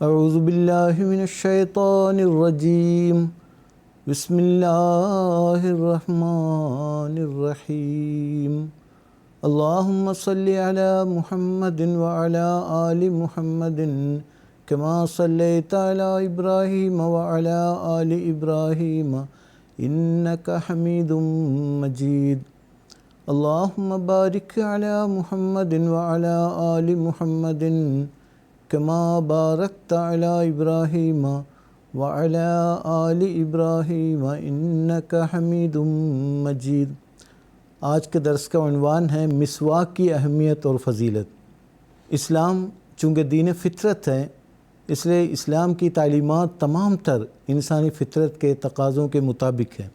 اعوذ باللہ من الشیطان الرجیم بسم اللہ الرحمن الرحیم اللہم صلی علی محمد وعلی آل محمد کما صلیت علی ابراہیم وعلی آل ابراہیم انک حمید مجید اللہم بارک علی محمد وعلی آل محمد کما بارکت علی ابراہیم وعلی آل ابراہیم انک حمید مجید۔ آج کے درس کا عنوان ہے مسواک کی اہمیت اور فضیلت۔ اسلام چونکہ دین فطرت ہے، اس لیے اسلام کی تعلیمات تمام تر انسانی فطرت کے تقاضوں کے مطابق ہے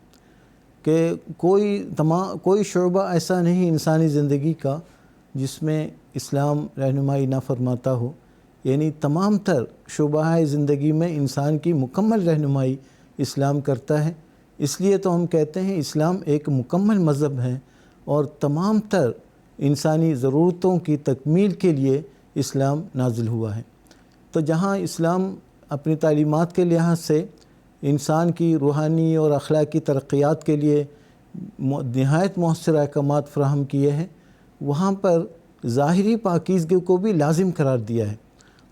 کہ کوئی شعبہ ایسا نہیں انسانی زندگی کا جس میں اسلام رہنمائی نہ فرماتا ہو، یعنی تمام تر شعبہ زندگی میں انسان کی مکمل رہنمائی اسلام کرتا ہے۔ اس لیے تو ہم کہتے ہیں اسلام ایک مکمل مذہب ہے اور تمام تر انسانی ضرورتوں کی تکمیل کے لیے اسلام نازل ہوا ہے۔ تو جہاں اسلام اپنی تعلیمات کے لحاظ سے انسان کی روحانی اور اخلاقی ترقیات کے لیے نہایت مؤثر احکامات فراہم کیے ہیں، وہاں پر ظاہری پاکیزگی کو بھی لازم قرار دیا ہے،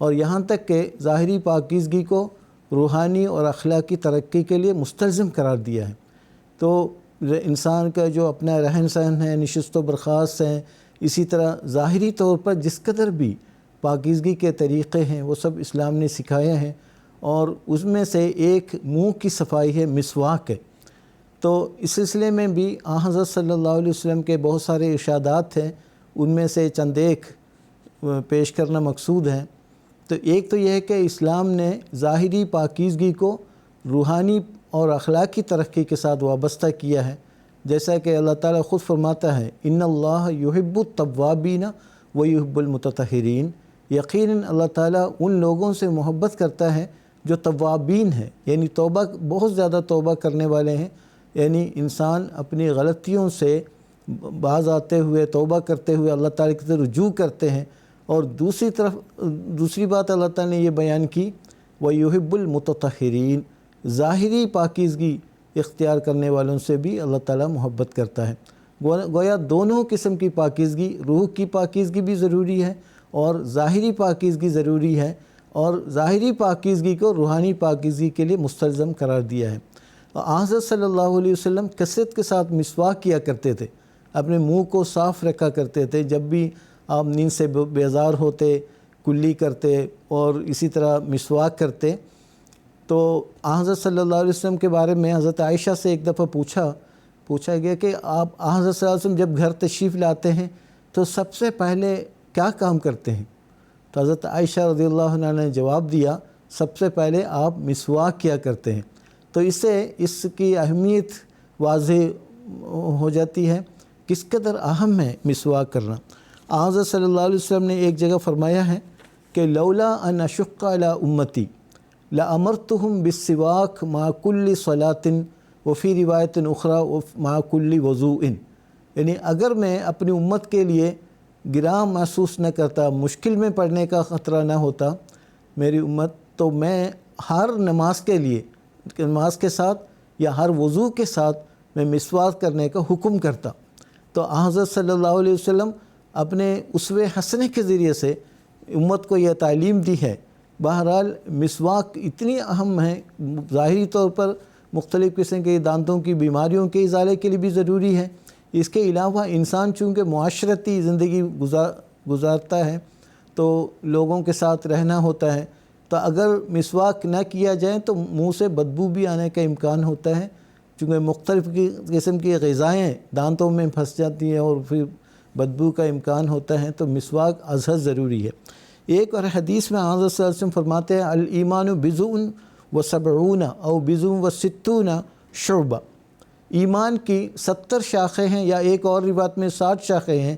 اور یہاں تک کہ ظاہری پاکیزگی کو روحانی اور اخلاقی ترقی کے لیے مستلزم قرار دیا ہے۔ تو انسان کا جو اپنا رہن سہن ہے، نشست و برخاست ہیں، اسی طرح ظاہری طور پر جس قدر بھی پاکیزگی کے طریقے ہیں وہ سب اسلام نے سکھائے ہیں، اور اس میں سے ایک منہ کی صفائی ہے، مسواک ہے۔ تو اس سلسلے میں بھی حضرت صلی اللہ علیہ وسلم کے بہت سارے ارشادات ہیں، ان میں سے چند ایک پیش کرنا مقصود ہے۔ تو ایک تو یہ ہے کہ اسلام نے ظاہری پاکیزگی کو روحانی اور اخلاقی ترقی کے ساتھ وابستہ کیا ہے، جیسا کہ اللہ تعالیٰ خود فرماتا ہے ان اللہ یحب التوابین و یحب المتطہرین، یقیناً اللہ تعالیٰ ان لوگوں سے محبت کرتا ہے جو توابین ہیں، یعنی بہت زیادہ توبہ کرنے والے ہیں، یعنی انسان اپنی غلطیوں سے باز آتے ہوئے توبہ کرتے ہوئے اللہ تعالیٰ کی طرف رجوع کرتے ہیں۔ اور دوسری بات اللہ تعالیٰ نے یہ بیان کی وَيُحِبُّ الْمُتَطَہِّرِينَ، ظاہری پاکیزگی اختیار کرنے والوں سے بھی اللہ تعالیٰ محبت کرتا ہے۔ گویا دونوں قسم کی پاکیزگی، روح کی پاکیزگی بھی ضروری ہے اور ظاہری پاکیزگی ضروری ہے، اور ظاہری پاکیزگی کو روحانی پاکیزگی کے لیے مستلزم قرار دیا ہے۔ حضرت صلی اللہ علیہ وسلم کثرت کے ساتھ مسواک کیا کرتے تھے، اپنے منہ کو صاف رکھا کرتے تھے، جب بھی آپ نیند سے بیزار ہوتے کلی کرتے اور اسی طرح مسواک کرتے۔ تو حضرت صلی اللہ علیہ وسلم کے بارے میں حضرت عائشہ سے ایک دفعہ پوچھا گیا کہ آپ حضرت صلی اللہ علیہ وسلم جب گھر تشریف لاتے ہیں تو سب سے پہلے کیا کام کرتے ہیں؟ تو حضرت عائشہ رضی اللہ عنہ نے جواب دیا سب سے پہلے آپ مسواک کیا کرتے ہیں۔ تو اس سے اس کی اہمیت واضح ہو جاتی ہے، کس قدر اہم ہے مسواک کرنا۔ حضرت صلی اللہ علیہ وسلم نے ایک جگہ فرمایا ہے کہ لولا ان اشق علی امتی لامرتہم بالسواک مع کل صلاۃ وفی روایت اخری مع کل وضوء، یعنی اگر میں اپنی امت کے لیے گراں محسوس نہ کرتا، مشکل میں پڑنے کا خطرہ نہ ہوتا میری امت، تو میں ہر نماز کے لیے، نماز کے ساتھ یا ہر وضو کے ساتھ میں مسواک کرنے کا حکم کرتا۔ تو حضرت صلی اللہ علیہ وسلم اپنے اسوہ حسنہ کے ذریعے سے امت کو یہ تعلیم دی ہے۔ بہرحال مسواک اتنی اہم ہے، ظاہری طور پر مختلف قسم کے دانتوں کی بیماریوں کے ازالے کے لیے بھی ضروری ہے۔ اس کے علاوہ انسان چونکہ معاشرتی زندگی گزارتا ہے تو لوگوں کے ساتھ رہنا ہوتا ہے، تو اگر مسواک نہ کیا جائے تو منہ سے بدبو بھی آنے کا امکان ہوتا ہے، چونکہ مختلف قسم کی غذائیں دانتوں میں پھنس جاتی ہیں اور پھر بدبو کا امکان ہوتا ہے، تو مسواک ازحد ضروری ہے۔ ایک اور حدیث میں حضرت صلی اللہ علیہ وسلم فرماتے ہیں الایمان بضع و70 او بضع و60 شعبہ، ایمان کی 70 شاخیں ہیں، یا ایک اور روایت میں 60 شاخیں ہیں،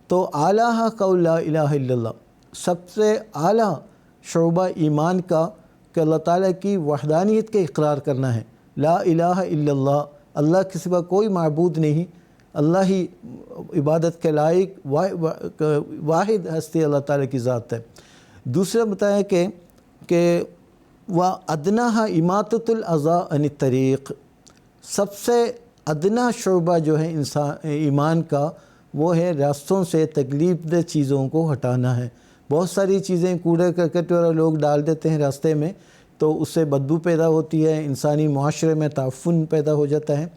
تو اعلیٰ قول لا الہ الا اللہ، سب سے اعلیٰ شعبہ ایمان کا کہ اللہ تعالیٰ کی وحدانیت کے اقرار کرنا ہے، لا الہ الا اللہ، اللہ کے سوا کوئی معبود نہیں، اللہ ہی عبادت کے لائق واحد ہستی اللہ تعالیٰ کی ذات ہے۔ دوسرا بتایا کہ کہ و ادناہا اماطۃ الاذی عن الطریق، سب سے ادنا شعبہ جو ہے ایمان کا وہ ہے راستوں سے تکلیف دہ چیزوں کو ہٹانا ہے۔ بہت ساری چیزیں کوڑے کرکٹ وغیرہ لوگ ڈال دیتے ہیں راستے میں، تو اس سے بدبو پیدا ہوتی ہے، انسانی معاشرے میں تعفن پیدا ہو جاتا ہے۔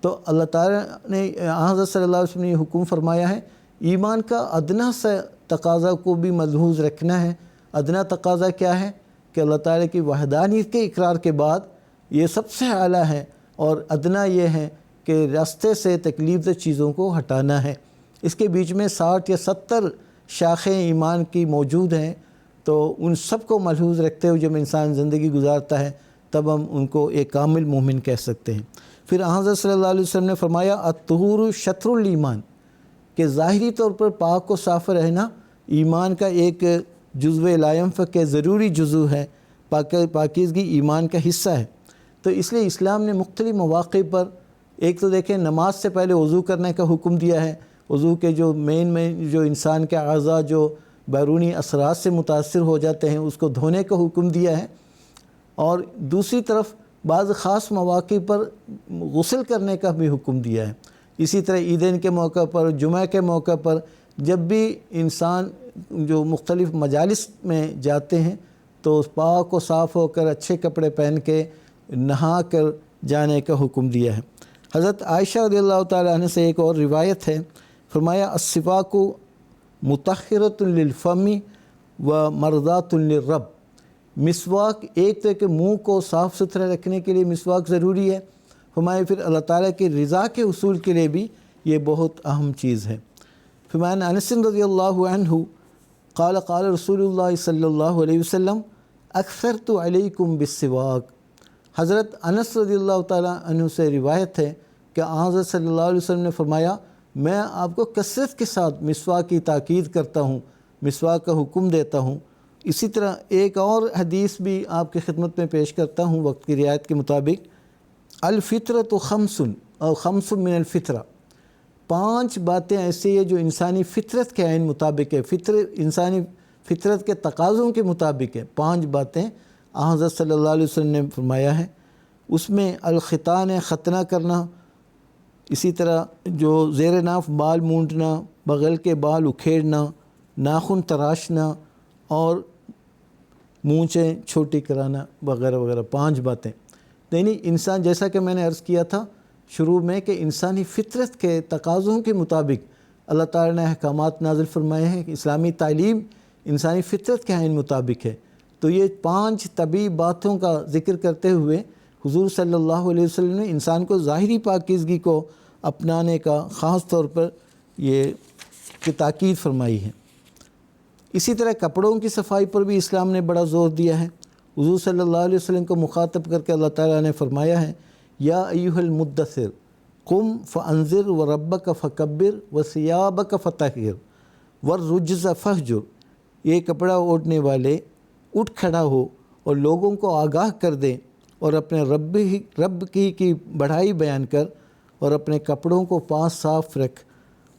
تو اللہ تعالیٰ نے حضرت صلی اللہ علیہ وسلم نے یہ حکم فرمایا ہے، ایمان کا ادنا سے تقاضا کو بھی ملحوظ رکھنا ہے۔ ادنا تقاضا کیا ہے کہ اللہ تعالیٰ کی وحدانیت کے اقرار کے بعد یہ سب سے اعلیٰ ہے، اور ادنا یہ ہے کہ راستے سے تکلیف دہ چیزوں کو ہٹانا ہے۔ اس کے بیچ میں 60 یا 70 شاخیں ایمان کی موجود ہیں، تو ان سب کو ملحوظ رکھتے ہوئے جب انسان زندگی گزارتا ہے تب ہم ان کو ایک کامل مومن کہہ سکتے ہیں۔ پھر حضرت صلی اللہ علیہ وسلم نے فرمایا الطہور شطر الایمان، کہ ظاہری طور پر پاک و صاف رہنا ایمان کا ایک جزو لا ينفک کے ضروری جزو ہے، پاکیزگی ایمان کا حصہ ہے۔ تو اس لیے اسلام نے مختلف مواقع پر، ایک تو دیکھیں نماز سے پہلے وضو کرنے کا حکم دیا ہے، وضو کے جو جو انسان کے اعضاء جو بیرونی اثرات سے متاثر ہو جاتے ہیں اس کو دھونے کا حکم دیا ہے، اور دوسری طرف بعض خاص مواقع پر غسل کرنے کا بھی حکم دیا ہے۔ اسی طرح عیدین کے موقع پر، جمعہ کے موقع پر، جب بھی انسان جو مختلف مجالس میں جاتے ہیں تو پاک و صاف ہو کر اچھے کپڑے پہن کے نہا کر جانے کا حکم دیا ہے۔ حضرت عائشہ رضی اللہ تعالیٰ عنہ سے ایک اور روایت ہے، فرمایا السواک مطہرۃ للفم و مرضات للرب، مسواک ایک تو کہ منہ کو صاف ستھرا رکھنے کے لیے مسواک ضروری ہے، فرمایا پھر اللہ تعالیٰ کی رضا کے حصول کے لیے بھی یہ بہت اہم چیز ہے۔ فرمایا انس رضی اللہ عنہ قال قال رسول اللہ صلی اللہ علیہ وسلم اکثرت علیکم بالسواک، حضرت انس رضی اللہ تعالیٰ عنہ سے روایت ہے کہ حضرت صلی اللہ علیہ وسلم نے فرمایا میں آپ کو کثرت کے ساتھ مسواک کی تاکید کرتا ہوں، مسواک کا حکم دیتا ہوں۔ اسی طرح ایک اور حدیث بھی آپ کی خدمت میں پیش کرتا ہوں وقت کی رعایت کے مطابق، الفطرۃ خمس اور خمس من الفطرہ، 5 باتیں ایسی ہیں جو انسانی فطرت کے عین مطابق ہے، انسانی فطرت کے تقاضوں کے مطابق ہے۔ 5 باتیں حضرت صلی اللہ علیہ وسلم نے فرمایا ہے، اس میں الختان ختنہ کرنا، اسی طرح جو زیر ناف بال مونڈنا، بغل کے بال اکھیڑنا، ناخن تراشنا اور مونچھیں چھوٹی کرانا وغیرہ وغیرہ، 5 باتیں۔ یعنی انسان، جیسا کہ میں نے عرض کیا تھا شروع میں کہ انسانی فطرت کے تقاضوں کے مطابق اللہ تعالیٰ نے احکامات نازل فرمائے ہیں، اسلامی تعلیم انسانی فطرت کے عین مطابق ہے۔ تو یہ 5 طبی باتوں کا ذکر کرتے ہوئے حضور صلی اللہ علیہ وسلم نے انسان کو ظاہری پاکیزگی کو اپنانے کا خاص طور پر یہ تاکید فرمائی ہے۔ اسی طرح کپڑوں کی صفائی پر بھی اسلام نے بڑا زور دیا ہے۔ حضور صلی اللہ علیہ وسلم کو مخاطب کر کے اللہ تعالیٰ نے فرمایا ہے یا ایھا المدثر قم فانذر وربک فکبر وثیابک فطہر والرجز فہجر، یہ کپڑا اوڑھنے والے اٹھ کھڑا ہو اور لوگوں کو آگاہ کر دے، اور اپنے رب کی بڑائی بیان کر، اور اپنے کپڑوں کو پاس صاف رکھ،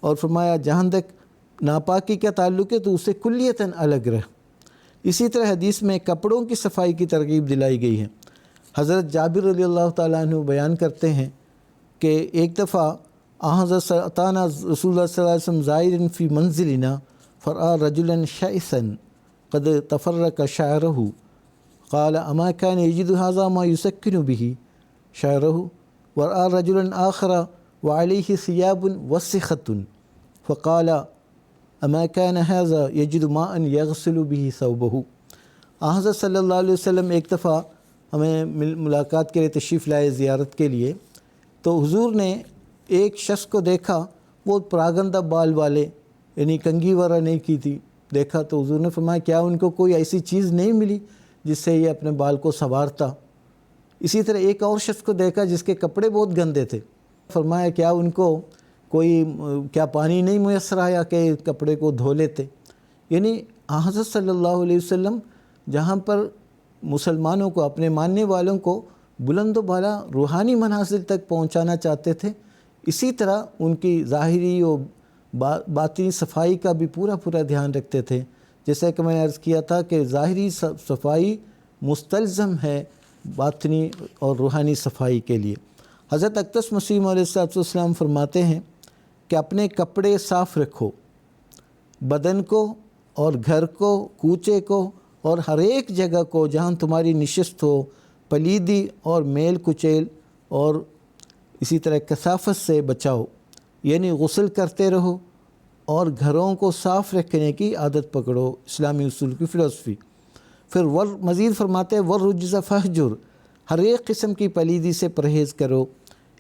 اور فرمایا جہاں تک ناپاکی کا تعلق ہے تو اسے کلیتاً الگ رہ۔ اسی طرح حدیث میں کپڑوں کی صفائی کی ترغیب دلائی گئی ہے۔ حضرت جابر رضی اللہ تعالیٰ عنہ بیان کرتے ہیں کہ ایک دفعہ حضرت اتانا رسول اللہ صلی اللہ علیہ وسلم زائرا فی منزلنا فرآ رجلا شائسا قد تفرق شعرہ قال اما كان یجد هذا ما يسکن به شعرہ ورآ رجلا آخر وعلیہ ثیاب وسخة فقال اما كان هذا یجد ماء یغسل به ثوبہ۔ حضرت صلی اللہ علیہ وسلم ایک دفعہ ہمیں ملاقات کے لیے تشریف لائے زیارت کے لیے، تو حضور نے ایک شخص کو دیکھا، وہ پراگندہ بال والے، یعنی کنگھی وغیرہ نہیں کی تھی، دیکھا تو حضور نے فرمایا کیا ان کو کوئی ایسی چیز نہیں ملی جس سے یہ اپنے بال کو سنوارتا؟ اسی طرح ایک اور شخص کو دیکھا جس کے کپڑے بہت گندے تھے، فرمایا کیا ان کو کیا پانی نہیں میسر آیا کہ کپڑے کو دھو لیتے؟ یعنی حضرت صلی اللہ علیہ وسلم جہاں پر مسلمانوں کو، اپنے ماننے والوں کو بلند و بالا روحانی منازل تک پہنچانا چاہتے تھے، اسی طرح ان کی ظاہری و باطنی صفائی کا بھی پورا دھیان رکھتے تھے، جیسا کہ میں نے عرض کیا تھا کہ ظاہری صفائی مستلزم ہے باطنی اور روحانی صفائی کے لیے۔ حضرت اقدس مسیح علیہ السلام فرماتے ہیں کہ اپنے کپڑے صاف رکھو، بدن کو اور گھر کو، کوچے کو اور ہر ایک جگہ کو جہاں تمہاری نشست ہو پلیدی اور میل کچیل اور اسی طرح کثافت سے بچاؤ، یعنی غسل کرتے رہو اور گھروں کو صاف رکھنے کی عادت پکڑو، اسلامی اصول کی فلسفی۔ پھر مزید فرماتے ہیں والرجز فہجر، ہر ایک قسم کی پلیدی سے پرہیز کرو۔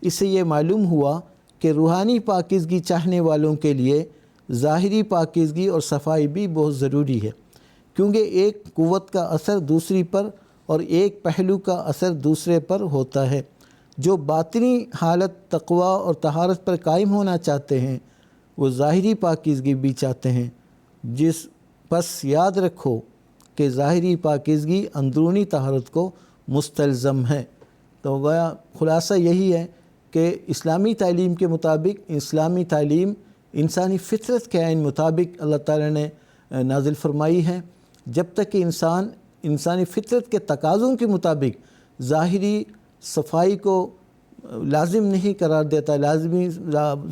اس سے یہ معلوم ہوا کہ روحانی پاکیزگی چاہنے والوں کے لیے ظاہری پاکیزگی اور صفائی بھی بہت ضروری ہے، کیونکہ ایک قوت کا اثر دوسری پر اور ایک پہلو کا اثر دوسرے پر ہوتا ہے۔ جو باطنی حالت تقوی اور طہارت پر قائم ہونا چاہتے ہیں وہ ظاہری پاکیزگی بھی چاہتے ہیں، پس یاد رکھو کہ ظاہری پاکیزگی اندرونی طہارت کو مستلزم ہے۔ تو گویا خلاصہ یہی ہے کہ اسلامی تعلیم کے مطابق، اسلامی تعلیم انسانی فطرت کے عین مطابق اللہ تعالیٰ نے نازل فرمائی ہے۔ جب تک کہ انسان انسانی فطرت کے تقاضوں کے مطابق ظاہری صفائی کو لازم نہیں قرار دیتا،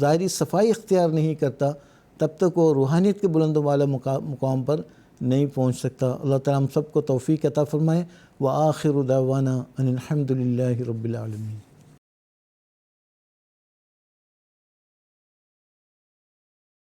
ظاہری صفائی اختیار نہیں کرتا، تب تک وہ روحانیت کے بلند و بالا مقام پر نہیں پہنچ سکتا۔ اللہ تعالیٰ ہم سب کو توفیق عطا فرمائے۔ وآخر دعوانا ان الحمد للہ رب العالمین۔